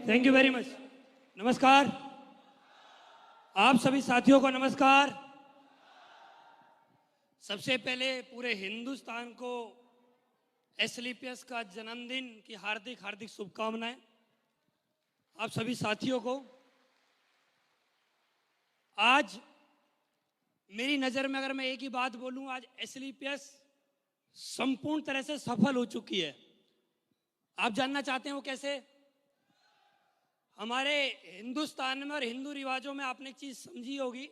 Thank you very much. नमस्कार आप सभी साथियों को नमस्कार। सबसे पहले पूरे हिंदुस्तान को एसलीपीएस का जन्मदिन की हार्दिक हार्दिक शुभकामनाएं। आप सभी साथियों को आज मेरी नज़र में अगर मैं एक ही बात बोलूं, आज एसलीपीएस संपूर्ण तरह से सफल हो चुकी है। आप जानना चाहते हैं वो कैसे? हमारे हिंदुस्तान में और हिंदू रिवाजों में आपने एक चीज समझी होगी,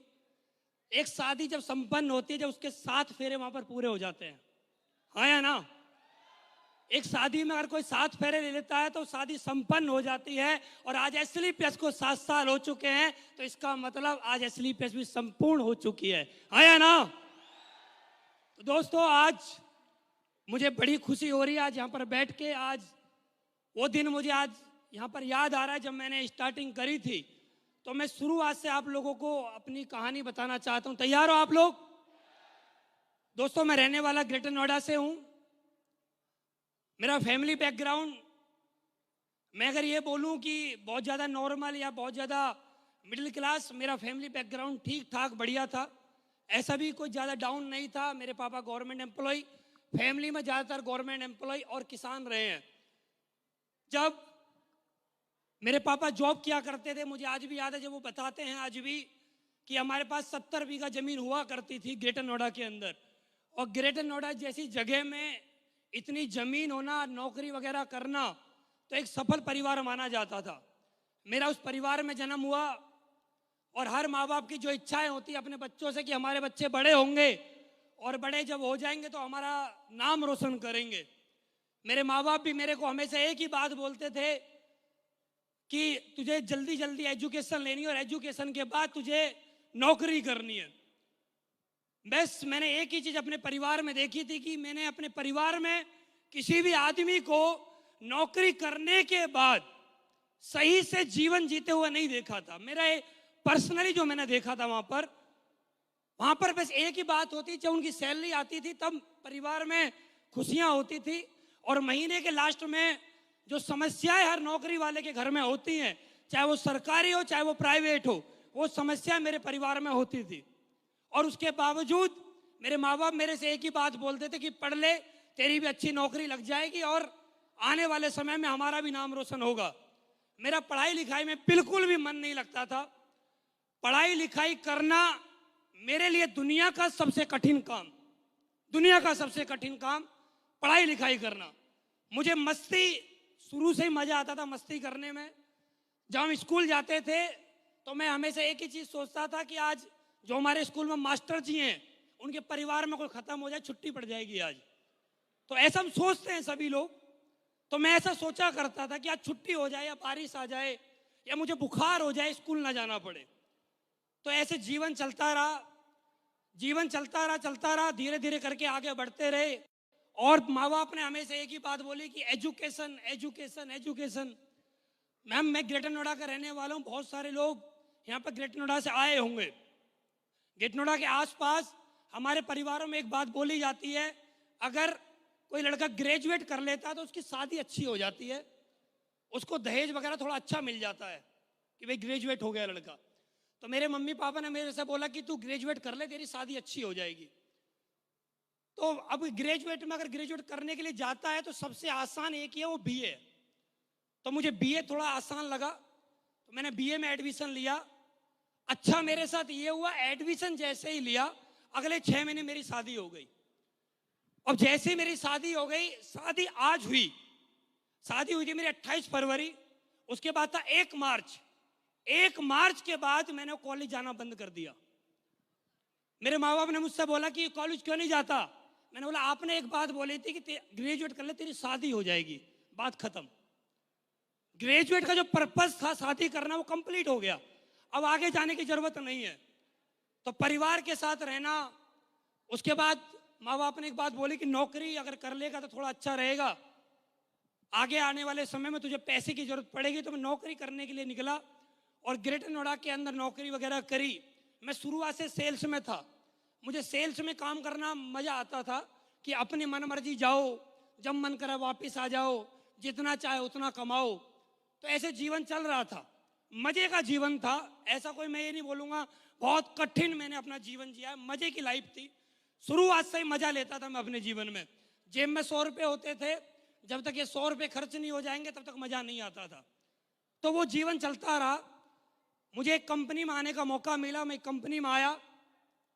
एक शादी जब संपन्न होती है, जब उसके 7 फेरे वहां पर पूरे हो जाते हैं, हाँ या ना? एक शादी में अगर कोई 7 फेरे ले लेता है तो शादी संपन्न हो जाती है। और आज एसलीपीएस को 7 साल हो चुके हैं, तो इसका मतलब आज एसलीपीएस भी संपूर्ण हो चुकी है, हाँ या ना? तो दोस्तों, आज मुझे बड़ी खुशी हो रही है आज यहाँ पर बैठ के। आज वो दिन मुझे आज यहाँ पर याद आ रहा है जब मैंने स्टार्टिंग करी थी। तो मैं शुरुआत से आप लोगों को अपनी कहानी बताना चाहता हूँ। तैयार हो आप लोग? दोस्तों, मैं रहने वाला ग्रेटर नोएडा से हूँ। मेरा फैमिली बैकग्राउंड, मैं अगर ये बोलूँ कि बहुत ज़्यादा नॉर्मल या बहुत ज़्यादा मिडिल क्लास, मेरा फैमिली बैकग्राउंड ठीक ठाक बढ़िया था। ऐसा भी कोई ज़्यादा डाउन नहीं था। मेरे पापा गवर्नमेंट एम्प्लॉय, फैमिली में ज़्यादातर गवर्नमेंट एम्प्लॉय और किसान रहे हैं। जब मेरे पापा जॉब किया करते थे, मुझे आज भी याद है, जब वो बताते हैं आज भी कि हमारे पास 70 बीघा जमीन हुआ करती थी ग्रेटर नोएडा के अंदर। और ग्रेटर नोएडा जैसी जगह में इतनी जमीन होना, नौकरी वगैरह करना, तो एक सफल परिवार माना जाता था। मेरा उस परिवार में जन्म हुआ और हर माँ बाप की जो इच्छाएं होती है अपने बच्चों से कि हमारे बच्चे बड़े होंगे और बड़े जब हो जाएंगे तो हमारा नाम रोशन करेंगे। मेरे माँ बाप भी मेरे को हमेशा एक ही बात बोलते थे कि तुझे जल्दी जल्दी एजुकेशन लेनी है और एजुकेशन के बाद तुझे नौकरी करनी है। बस मैंने एक ही चीज अपने परिवार में देखी थी कि मैंने अपने परिवार में किसी भी आदमी को नौकरी करने के बाद सही से जीवन जीते हुए नहीं देखा था। मेरा पर्सनली जो मैंने देखा था वहां पर बस एक ही बात होती, जब उनकी सैलरी आती थी तब परिवार में खुशियां होती थी। और महीने के लास्ट में जो समस्याएं हर नौकरी वाले के घर में होती हैं, चाहे वो सरकारी हो चाहे वो प्राइवेट हो, वो समस्या मेरे परिवार में होती थी। और उसके बावजूद मेरे माँ बाप मेरे से एक ही बात बोलते थे कि पढ़ ले, तेरी भी अच्छी नौकरी लग जाएगी और आने वाले समय में हमारा भी नाम रोशन होगा। मेरा पढ़ाई लिखाई में बिल्कुल भी मन नहीं लगता था। पढ़ाई लिखाई करना मेरे लिए दुनिया का सबसे कठिन काम, दुनिया का सबसे कठिन काम पढ़ाई लिखाई करना। मुझे मस्ती शुरू से ही मजा आता था मस्ती करने में। जब हम स्कूल जाते थे तो मैं हमेशा एक ही चीज सोचता था कि आज जो हमारे स्कूल में मास्टर जी हैं उनके परिवार में कोई खत्म हो जाए, छुट्टी पड़ जाएगी आज। तो ऐसा हम सोचते हैं सभी लोग। तो मैं ऐसा सोचा करता था कि आज छुट्टी हो जाए या बारिश आ जाए या मुझे बुखार हो जाए, स्कूल ना जाना पड़े। तो ऐसे जीवन चलता रहा, जीवन चलता रहा, धीरे धीरे करके आगे बढ़ते रहे। और माँ बाप ने हमेशा एक ही बात बोली कि एजुकेशन एजुकेशन एजुकेशन। मैम, मैं ग्रेटर नोएडा का रहने वाला हूँ। बहुत सारे लोग यहाँ पर ग्रेटर नोएडा से आए होंगे। ग्रेटर नोएडा के आसपास हमारे परिवारों में एक बात बोली जाती है, अगर कोई लड़का ग्रेजुएट कर लेता है तो उसकी शादी अच्छी हो जाती है, उसको दहेज वगैरह थोड़ा अच्छा मिल जाता है कि भाई ग्रेजुएट हो गया लड़का। तो मेरे मम्मी पापा ने मेरे से बोला कि तू ग्रेजुएट कर ले, तेरी शादी अच्छी हो जाएगी। तो अब ग्रेजुएट में अगर ग्रेजुएट करने के लिए जाता है तो सबसे आसान एक ही है, वो बीए। तो मुझे बीए थोड़ा आसान लगा, तो मैंने बीए में एडमिशन लिया। अच्छा, मेरे साथ ये हुआ, एडमिशन जैसे ही लिया अगले 6 महीने मेरी शादी हो गई। अब जैसे ही मेरी शादी हो गई, शादी आज हुई, शादी हुई थी मेरी 28 फरवरी। उसके बाद था 1 मार्च। 1 मार्च के बाद मैंने कॉलेज जाना बंद कर दिया। मेरे माँ बाप ने मुझसे बोला कि कॉलेज क्यों नहीं जाता? मैंने बोला आपने एक बात बोली थी कि ग्रेजुएट कर ले, तेरी शादी हो जाएगी, बात खत्म। ग्रेजुएट का जो पर्पस था शादी करना, वो कंप्लीट हो गया, अब आगे जाने की जरूरत नहीं है। तो परिवार के साथ रहना। उसके बाद माँ बाप ने एक बात बोली कि नौकरी अगर कर लेगा तो थोड़ा अच्छा रहेगा, आगे आने वाले समय में तुझे पैसे की जरूरत पड़ेगी। तो मैं नौकरी करने के लिए निकला और ग्रेटर नोएडा के अंदर नौकरी वगैरह करी। मैं शुरुआत से सेल्स में था। मुझे सेल्स में काम करना मजा आता था कि अपनी मन मर्जी जाओ, जब मन करे वापस आ जाओ, जितना चाहे उतना कमाओ। तो ऐसे जीवन चल रहा था, मजे का जीवन था। ऐसा कोई मैं ये नहीं बोलूंगा बहुत कठिन मैंने अपना जीवन जिया है, मजे की लाइफ थी। शुरुआत से ही मजा लेता था मैं अपने जीवन में। जेब में 100 रुपये होते थे, जब तक ये 100 रुपये खर्च नहीं हो जाएंगे तब तक मजा नहीं आता था। तो वो जीवन चलता रहा। मुझे एक कंपनी में आने का मौका मिला, मैं कंपनी में आया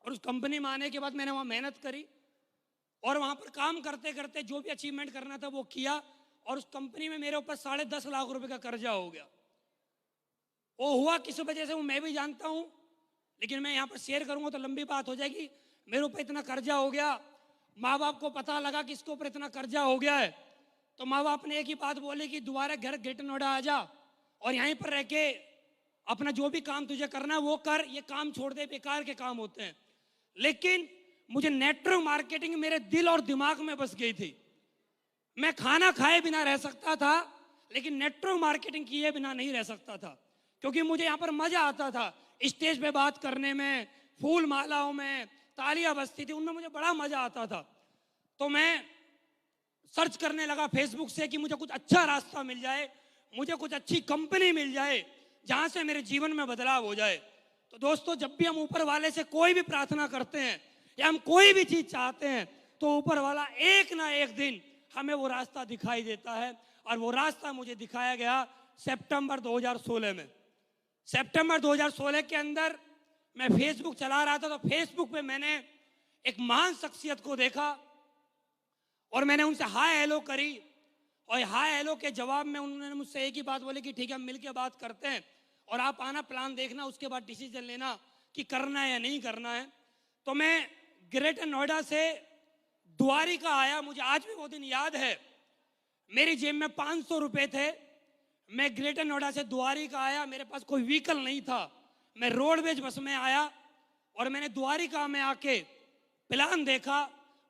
और उस कंपनी में आने के बाद मैंने वहाँ मेहनत करी और वहाँ पर काम करते करते जो भी अचीवमेंट करना था वो किया। और उस कंपनी में मेरे ऊपर 10.5 लाख रुपए का कर्जा हो गया। वो हुआ किस वजह से वो मैं भी जानता हूँ, लेकिन मैं यहाँ पर शेयर करूँगा तो लंबी बात हो जाएगी। मेरे ऊपर इतना कर्जा हो गया, माँ बाप को पता लगा कि इसके ऊपर इतना कर्जा हो गया है, तो माँ बाप ने एक ही बात बोली कि दोबारा घर ग्रेटर नोएडा आ जा और यहीं पर रह के अपना जो भी काम तुझे करना है वो कर, ये काम छोड़ दे, बेकार के काम होते हैं। लेकिन मुझे नेटवर्क मार्केटिंग मेरे दिल और दिमाग में बस गई थी। मैं खाना खाए बिना रह सकता था, लेकिन नेटवर्क मार्केटिंग किए बिना नहीं रह सकता था, क्योंकि मुझे यहाँ पर मजा आता था। स्टेज पे बात करने में, फूल मालाओं में, तालियां बजती थी, उनमें मुझे बड़ा मजा आता था। तो मैं सर्च करने लगा फेसबुक से कि मुझे कुछ अच्छा रास्ता मिल जाए, मुझे कुछ अच्छी कंपनी मिल जाए जहां से मेरे जीवन में बदलाव हो जाए। तो दोस्तों, जब भी हम ऊपर वाले से कोई भी प्रार्थना करते हैं या हम कोई भी चीज चाहते हैं, तो ऊपर वाला एक ना एक दिन हमें वो रास्ता दिखाई देता है। और वो रास्ता मुझे दिखाया गया सितंबर 2016 में। सितंबर 2016 के अंदर मैं फेसबुक चला रहा था, तो फेसबुक पे मैंने एक महान शख्सियत को देखा और मैंने उनसे हाय हेलो करी। और हाय हेलो के जवाब में उन्होंने मुझसे एक ही बात बोली कि ठीक है, हम मिलकर बात करते हैं और आप आना, प्लान देखना, उसके बाद डिसीजन लेना कि करना है या नहीं करना है। तो मैं ग्रेटर नोएडा से द्वारिका आया। मुझे आज भी वो दिन याद है, मेरी जेब में 500 रुपए थे। मैं ग्रेटर नोएडा से द्वारिका आया, मेरे पास कोई व्हीकल नहीं था, मैं रोडवेज बस में आया और मैंने द्वारिका में आके प्लान देखा।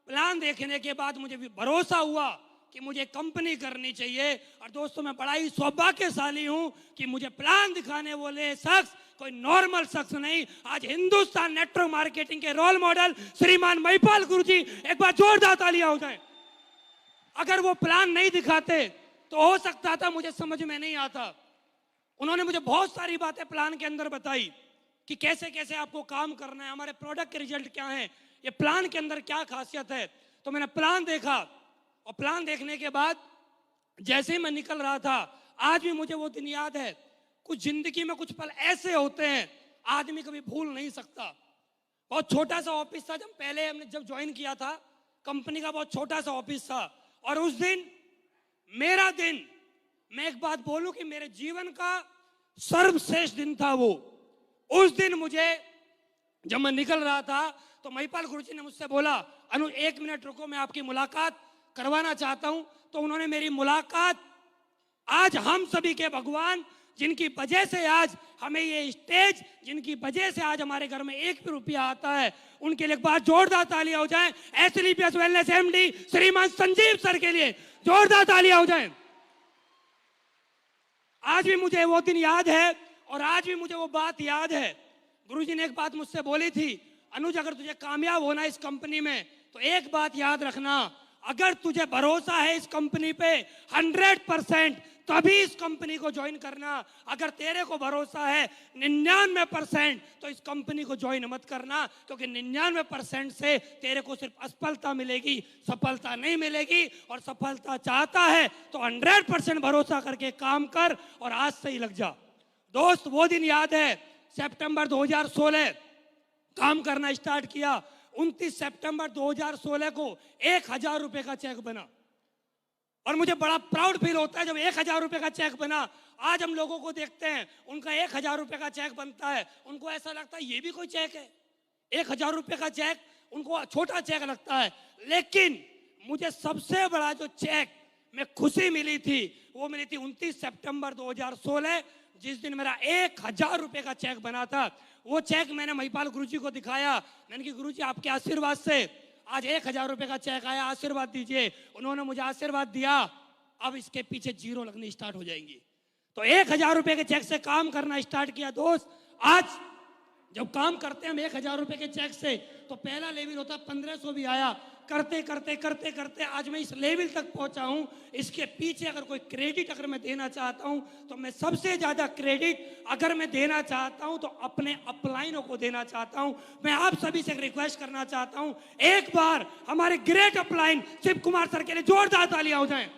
प्लान देखने के बाद मुझे भी भरोसा हुआ कि मुझे कंपनी करनी चाहिए। और दोस्तों, मैं बड़ा ही सौभाग्यशाली हूं कि मुझे प्लान दिखाने वाले शख्स कोई नॉर्मल शख्स नहीं, आज हिंदुस्तान नेटवर्क मार्केटिंग के रोल मॉडल श्रीमान महिपाल गुरुजी, एक बार जोरदार तालियां हो जाए। अगर वो प्लान नहीं दिखाते तो हो सकता था मुझे समझ में नहीं आता। उन्होंने मुझे बहुत सारी बातें प्लान के अंदर बताई कि कैसे कैसे आपको काम करना है, हमारे प्रोडक्ट के रिजल्ट क्या हैं, ये प्लान के अंदर क्या खासियत है। तो मैंने प्लान देखा और प्लान देखने के बाद जैसे ही मैं निकल रहा था, आज भी मुझे वो दिन याद है। कुछ जिंदगी में कुछ पल ऐसे होते हैं आदमी कभी भूल नहीं सकता। बहुत छोटा सा ऑफिस था, जब पहले हमने जब ज्वाइन किया था कंपनी का, बहुत छोटा सा ऑफिस था। और उस दिन मेरा दिन, मैं एक बात बोलूं कि मेरे जीवन का सर्वश्रेष्ठ दिन था वो। उस दिन मुझे, जब मैं निकल रहा था तो महिपाल गुरुजी ने मुझसे बोला, अनु 1 मिनट रुको, मैं आपकी मुलाकात करवाना चाहता हूं। तो उन्होंने मेरी मुलाकात, आज हम सभी के भगवान, जिनकी वजह से आज हमें ये स्टेज, जिनकी वजह से आज हमारे घर में 1 भी रुपया आता है, उनके लिए एक बार जोरदार तालियां हो जाए। एसलीपीएस वेलनेस एमडी श्रीमान संजीव सर के लिए जोरदार तालियां हो जाए। आज भी मुझे वो दिन याद है और आज भी मुझे वो बात याद है। गुरुजी ने एक बात मुझसे बोली थी, अनुज अगर तुझे कामयाब होना इस कंपनी में तो एक बात याद रखना, अगर तुझे भरोसा है इस कंपनी पे 100%, तभी इस कंपनी को ज्वाइन करना। अगर तेरे को भरोसा है 99%, तो इस कंपनी को ज्वाइन मत करना, क्योंकि 99% से तेरे को सिर्फ असफलता मिलेगी, सफलता नहीं मिलेगी। और सफलता चाहता है तो 100% भरोसा करके काम कर और आज से ही लग जा। दोस्त, वो दिन याद है, सितंबर 2016 काम करना स्टार्ट किया। 29 सितंबर 2016 को 1000 रुपए का चेक बना और मुझे बड़ा प्राउड फील होता है जब 1000 रुपए का चेक बना। आज हम लोगों को देखते हैं, उनका 1000 रुपए का चेक बनता है, उनको ऐसा लगता है ये भी कोई चेक है। 1000 रुपए का चेक उनको छोटा चेक लगता है, लेकिन मुझे सबसे बड़ा जो चेक में खुशी मिली थी वो मिली थी 29 सितंबर 2016, जिस दिन मेरा 1000 रुपए का चेक बना था। वो चेक मैंने महिपाल गुरुजी को दिखाया। मैंने कहा, गुरुजी आपके आशीर्वाद से आज 1000 रुपए का चेक आया, आशीर्वाद दीजिए। उन्होंने मुझे आशीर्वाद दिया। अब इसके पीछे जीरो लगनी स्टार्ट हो जाएंगी। तो 1000 रुपए के चेक से काम करना स्टार्ट किया। दोस्त, आज जब काम करते हैं हम 1000 रुपए के चेक से, तो पहला लेवल होता 1500 भी आया, करते करते करते करते आज मैं इस लेवल तक पहुंचा हूं। इसके पीछे अगर कोई क्रेडिट अगर मैं देना चाहता हूं तो मैं सबसे ज्यादा क्रेडिट अगर मैं देना चाहता हूं तो अपने अपलाइनों को देना चाहता हूं। मैं आप सभी से एक रिक्वेस्ट करना चाहता हूं, एक बार हमारे great upline Shiv Kumar sir के लिए जोरदार तालियां हो जाएं,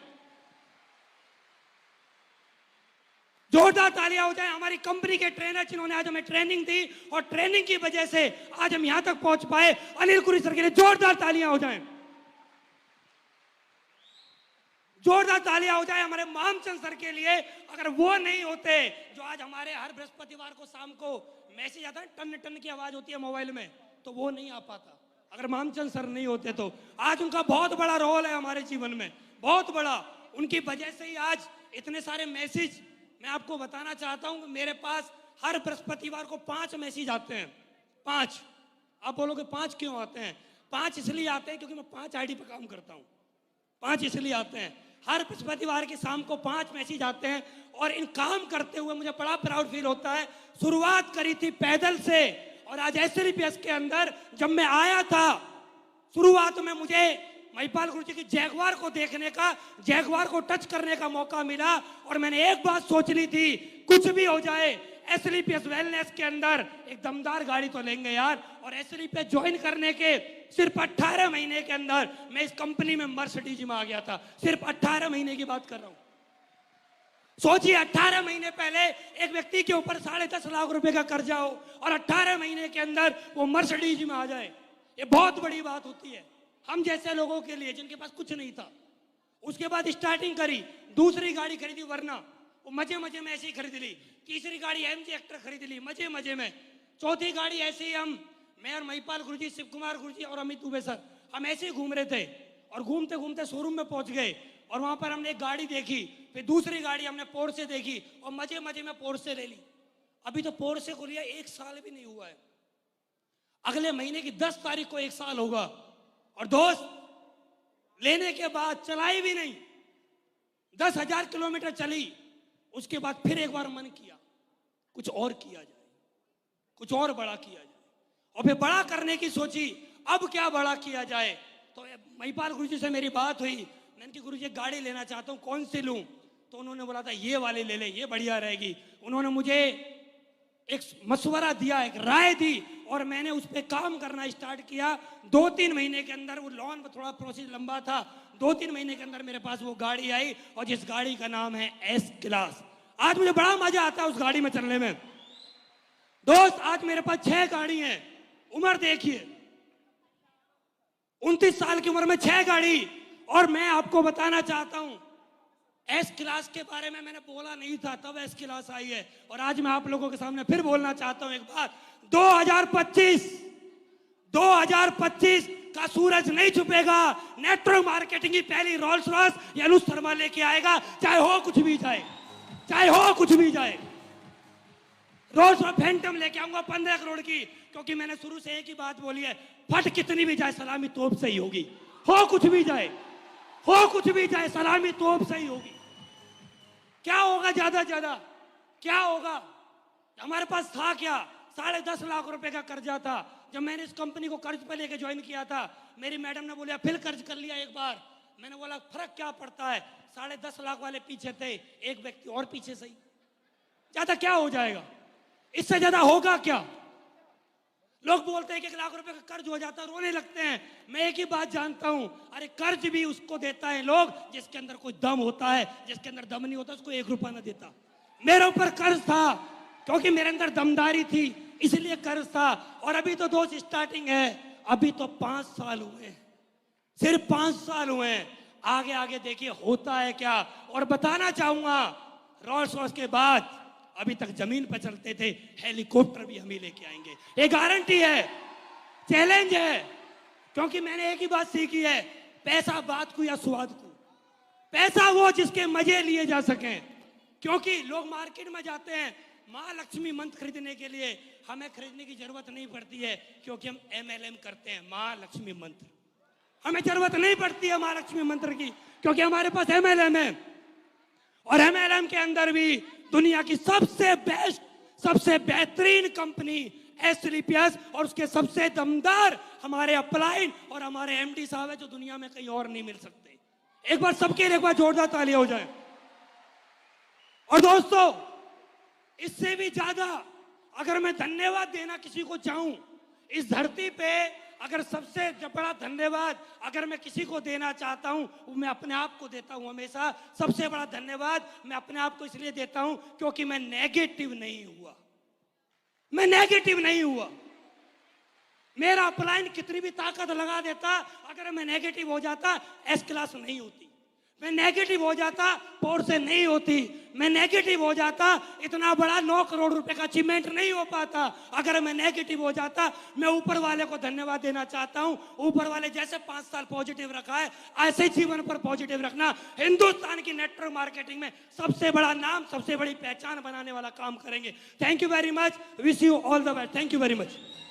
जोरदार तालियां हो जाए। हमारी कंपनी के ट्रेनर जिन्होंने आज हमें ट्रेनिंग दी और ट्रेनिंग की वजह से आज हम यहां तक पहुंच पाए, अनिल कुरी सर के लिए जोरदार तालियां हो जाएं, जोरदार तालियां हो जाए। हमारे मामचंद सर के लिए, अगर वो नहीं होते जो आज हमारे हर बृहस्पतिवार को शाम को मैसेज आता है, टन टन की आवाज होती है मोबाइल में, तो वो नहीं आ पाता। अगर मामचंद सर नहीं होते तो आज उनका बहुत बड़ा रोल है हमारे जीवन में, बहुत बड़ा। उनकी वजह से ही आज इतने सारे मैसेज मैं आपको बताना चाहता हूं। मेरे पास हर बृहस्पतिवार को 5 मैसेज आते हैं। 5। आप बोलोगे 5 क्यों आते हैं? 5 इसलिए आते हैं क्योंकि मैं 5 आईडी पे काम करता हूं। 5 इसलिए आते हैं, हर बृहस्पतिवार की शाम को 5 मैसेज आते हैं। और इन काम करते हुए मुझे बड़ा प्राउड फील होता है। शुरुआत करी थी पैदल से, और आज SLPS के अंदर जब मैं आया था, शुरुआत में मुझे महिपाल गुरु जी की जैगवार को देखने का, जैगवार को टच करने का मौका मिला। और मैंने एक बात सोच ली थी, कुछ भी हो जाए SLPS वेलनेस के अंदर एक दमदार गाड़ी तो लेंगे यार। और SLPS ज्वाइन करने के सिर्फ 18 महीने के अंदर मैं इस कंपनी में मर्सिडीज में आ गया था। सिर्फ 18 महीने की बात कर रहा हूं। सोचिए, 18 महीने पहले एक व्यक्ति के ऊपर 10.5 लाख रुपए का कर्जा हो और 18 महीने के अंदर वो मर्सिडीज में आ जाए, ये बहुत बड़ी बात होती है हम जैसे लोगों के लिए जिनके पास कुछ नहीं था। उसके बाद स्टार्टिंग करी, दूसरी गाड़ी खरीदी, वरना वो मजे मजे में ऐसे ही खरीद ली। तीसरी गाड़ी MG एक्टर खरीद ली मजे मजे में। चौथी गाड़ी ऐसे ही मैं और महिपाल गुरुजी, शिव कुमार गुरुजी और अमित दुबे सर, हम ऐसे ही घूम रहे थे और घूमते घूमते शोरूम में पहुंच गए और वहां पर हमने एक गाड़ी देखी, फिर दूसरी गाड़ी हमने पोर्शे देखी और मजे मजे में पोर्शे ले ली। अभी तो पोर्शे को लिया 1 साल भी नहीं हुआ है, अगले महीने की 10 तारीख को 1 साल होगा। और दोस्त, लेने के बाद चलाई भी नहीं, 10,000 किलोमीटर चली। उसके बाद फिर एक बार मन किया कुछ और किया जाए, कुछ और बड़ा किया जाए। और फिर बड़ा करने की सोची, अब क्या बड़ा किया जाए। तो महिपाल गुरुजी से मेरी बात हुई, मैंने कहा गुरुजी गाड़ी लेना चाहता हूँ, कौन सी लूं? तो उन्होंने बोला था ये वाली ले ले, ये बढ़िया रहेगी। उन्होंने मुझे एक मशवरा दिया, एक राय दी और मैंने उस पर काम करना स्टार्ट किया। 2-3 महीने के अंदर, वो लोन थोड़ा प्रोसेस लंबा था, 2-3 महीने के अंदर मेरे पास वो गाड़ी आई और जिस गाड़ी का नाम है S क्लास। आज मुझे बड़ा मजा आता है उस गाड़ी में चलने में। दोस्त, आज मेरे पास 6 गाड़ी हैं। उम्र देखिए, 29 साल की उम्र में 6 गाड़ी। और मैं आपको बताना चाहता हूं, S क्लास के बारे में मैंने बोला नहीं था, तब S क्लास आई है। और आज मैं आप लोगों के सामने फिर बोलना चाहता हूं एक बात, 2025 का सूरज नहीं छुपेगा। नेटवर्क मार्केटिंग की पहली रोल्स रॉयस या अनुज शर्मा लेके आएगा, चाहे हो कुछ भी जाए, चाहे हो कुछ भी जाए। रोल्स रॉयस फैंटम लेके आऊंगा 15 करोड़ की, क्योंकि मैंने शुरू से एक ही बात बोली है, फट कितनी भी जाए सलामी तोप सही होगी। हो कुछ भी जाए, हो कुछ भी जाए, सलामी तोप सही होगी। क्या होगा ज्यादा ज्यादा, क्या होगा? हमारे पास था क्या? 10.5 लाख रुपए का कर्जा था। जब मैंने इस कंपनी को कर्ज पे लेके ज्वाइन किया था, मेरी मैडम ने बोला फिर कर्ज कर लिया एक बार। मैंने बोला फर्क क्या पड़ता है, 10.5 लाख वाले पीछे थे, एक व्यक्ति और पीछे सही, ज्यादा क्या हो जाएगा? इससे ज्यादा होगा क्या? लोग बोलते हैं कि 1 लाख रुपए का कर्ज हो जाता है, रोने लगते हैं। मैं एक ही बात जानता हूं, अरे कर्ज भी उसको देता है लोग जिसके अंदर कोई दम होता है, जिसके अंदर दम नहीं होता उसको 1 रुपया ना देता। मेरे ऊपर कर्ज था क्योंकि मेरे अंदर दमदारी थी, इसलिए कर्ज था। और अभी तो दोस्त स्टार्टिंग है, अभी तो 5 साल हुए, सिर्फ 5 साल हुए। आगे आगे देखिए होता है क्या। और बताना चाहूंगा, रोल्स रॉयस के बाद अभी तक जमीन पर चलते थे, हेलीकॉप्टर भी हम ही लेके आएंगे, ये गारंटी है, चैलेंज है। क्योंकि मैंने एक ही बात सीखी है, पैसा बात को या स्वाद को, पैसा वो जिसके मजे लिए जा सके। क्योंकि लोग मार्केट में जाते हैं माँ लक्ष्मी मंत्र खरीदने के लिए, हमें खरीदने की जरूरत नहीं पड़ती है क्योंकि हम MLM करते हैं, माँ लक्ष्मी मंत्र। हमें जरूरत नहीं पड़ती है माँ लक्ष्मी मंत्र की, क्योंकि हमारे पास MLM है। और MLM के अंदर भी दुनिया की सबसे बेस्ट, सबसे बेहतरीन कंपनी एसटीपीएस और उसके सबसे दमदार हमारे अपलाइन और हमारे एमडी साहब है, जो दुनिया में कहीं और नहीं मिल सकते। एक बार सबके लिए एक बार जोरदार तालियां हो जाए। और दोस्तों, इससे भी ज्यादा अगर मैं धन्यवाद देना किसी को चाहूं इस धरती पे, अगर सबसे बड़ा धन्यवाद अगर मैं किसी को देना चाहता हूं, वो मैं अपने आप को देता हूं। हमेशा सबसे बड़ा धन्यवाद मैं अपने आप को इसलिए देता हूं क्योंकि मैं नेगेटिव नहीं हुआ। मैं नेगेटिव नहीं हुआ। मेरा अपलाइन कितनी भी ताकत लगा देता, अगर मैं नेगेटिव हो जाता एस क्लास नहीं होती। मैं नेगेटिव हो जाता पोर्ट से नहीं होती। मैं नेगेटिव हो जाता इतना बड़ा 9 करोड़ रुपए का अचीवमेंट नहीं हो पाता। अगर मैं नेगेटिव हो जाता, मैं ऊपर वाले को धन्यवाद देना चाहता हूं। ऊपर वाले जैसे 5 साल पॉजिटिव रखा है, ऐसे जीवन पर पॉजिटिव रखना। हिंदुस्तान की नेटवर्क मार्केटिंग में सबसे बड़ा नाम, सबसे बड़ी पहचान बनाने वाला काम करेंगे। Thank you very much. Wish you all the best. Thank you very much.